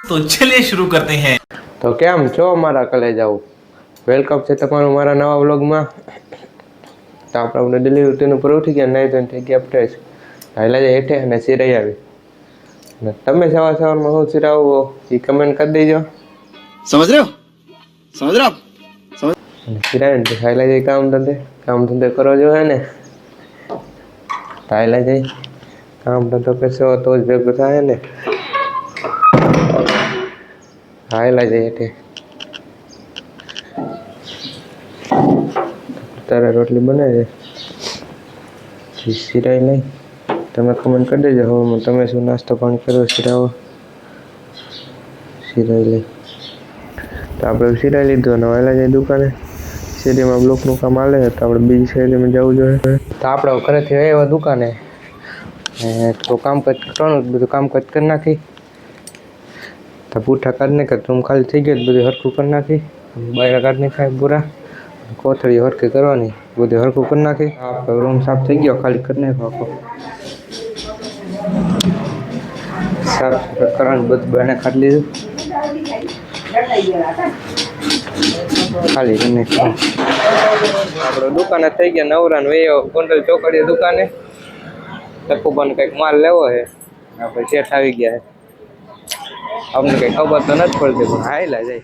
तो चलिए शुरू करते हैं। तो केम छो मारा कलेजाओ, वेलकम છે તમારું મારા નવા વ્લોગમાં। તો આપણે ડેલી રૂટીન ઉપર ઉઠી ગયા, નહીં ધોઈને થઈ ગયા ફ્રેશ, હાઈલા જાય હેઠે અને સિરાઈ આવી। અને તમે સવાર સવારમાં હું સિરાવો એ કમેન્ટ કરી દેજો। समझ रहे हो? समझ रहे हो आप? અને સિરાઈને હાઈલા જાય કામ ધંધે કરો જોઈએ ને, હાઈલા જાય કામ ધંધો કરશો તો જ ભેગું થાય ને। હાઈલા જાય હેઠે તારે રોટલી બને છે, સિરાઈ નહીં તમે કમેન્ટ કરી દેજો। હવે તમે શું નાસ્તો પાણી કરો, સિરાવો સિરાઈ લઈ। તો આપણે સિરાઈ લીધું અને વહેલા જાય દુકાને। શેરીમાં બ્લોકનું કામ હાલે છે તો આપણે બીજી શેરીમાં જવું જોઈએ। તો આપણે ઘરેથી આવ્યા દુકાને, તો કામકાજ કરવાનું, બધું કામકાજ કરી નાખી। તો પૂઠા કાઢી નાખે, રૂમ ખાલી થઈ ગયો, બધું હરખું કરી નાખી। બહાર કાઢી નાખાય પૂરા, કોથળી હરખી કરવાની, બધું હરખું કરી નાખી। આપણે રૂમ સાફ થઈ ગયો, ખાલી કરી નાખ્યો આખો, સાફ સફાઈ કરવાનું બધું બહાને કાઢી લીધું, ખાલી કરી નાખ્યું। આપણે દુકાને થઈ ગયા નવરા ને વેયો ગોંડલ ચોકડીએ દુકાને। ટકુબાને કંઈક માલ લેવો છે, આપણે શેઠ આવી ગયા છે, અમને કંઈ ખબર તો નથી પડતી પણ હાઈલા જાય।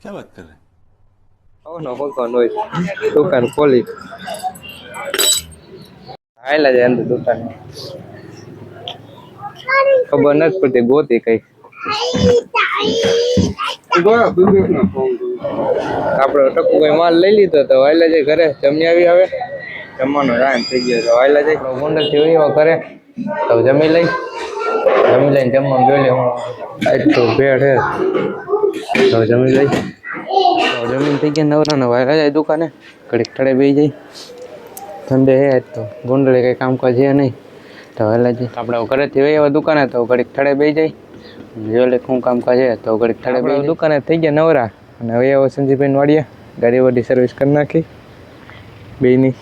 क्या बात कर रहे हैं? નો ભગવાન હોય, દુકાન ખોલી હાઈલા જાય અંદર દુકાને, ખબર નથી પડતી ગોતી કઈ। આપડે ટકુ ભાઈ માલ લઈ લીધો તો હાઈલા જાય ઘરે, જમી આવી આવે, જમવાનો ટાઈમ થઈ ગયો તો હાઈલા જાય ગોંડલ થી આવ્યો ઘરે તો જમી લઈને જમવાનું જોઈ લે, હું આજ તો ભેળ હે તો જમી લઈ। જમીન થઈ ગયા નવરા ને વાયરા જાય દુકાને, ઘડીક થડે બેસી જાય, ઠંડે હે તો ગોંડલે કંઈ કામકાજ છે નહીં તો વહેલા જાય। આપણે ઘરેથી વહી દુકાને તો ઘડીક થડે બેસી જાય, જોઈ શું કામકાજ છે તો ઘડીક થડે બેસી। દુકાને થઈ ગયા નવરા અને હવે આવો સંજીભાઈ વાડીએ, ગાડી વાડી સર્વિસ કરી નાખી બેયની,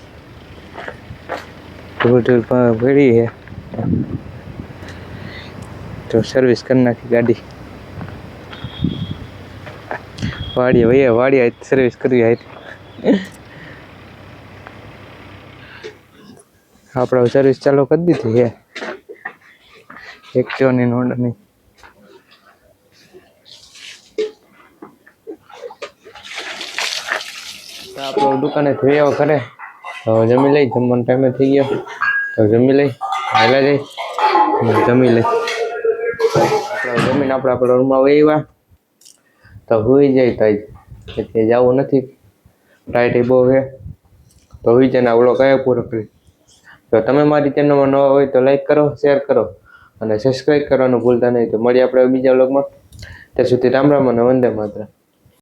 ભેળી છે તો સર્વિસ કરી નાખી ગાડી। વાડીએ સર્વિસ કરવી આઈ, આપણે સર્વિસ ચાલુ કરી દીધી છે એક્ટિવાની નોંધની। આપણે દુકાને થઈ આવો ઘરે તો જમી લઈ, જમવાનો ટાઈમે થઈ ગયો તો જમી લઈ, હાલા જઈ જમી લઈ। આપણે જમીને આપણા રૂમમાં વહીવા તો હોઈ જાય તો કે જવું નથી, ટાઈટ બહુ છે તો હોઈ જાય ને આવડો કયો પૂરો કરી। તો તમે મારી ચેનલમાં નવા હોય તો લાઈક કરો, શેર કરો અને સબસ્ક્રાઈબ કરવાનું ભૂલતા નહીં। તો મળીએ આપણે બીજા વ્લોગમાં, ત્યાં સુધી રામ રામ અને વંદે માતરમ।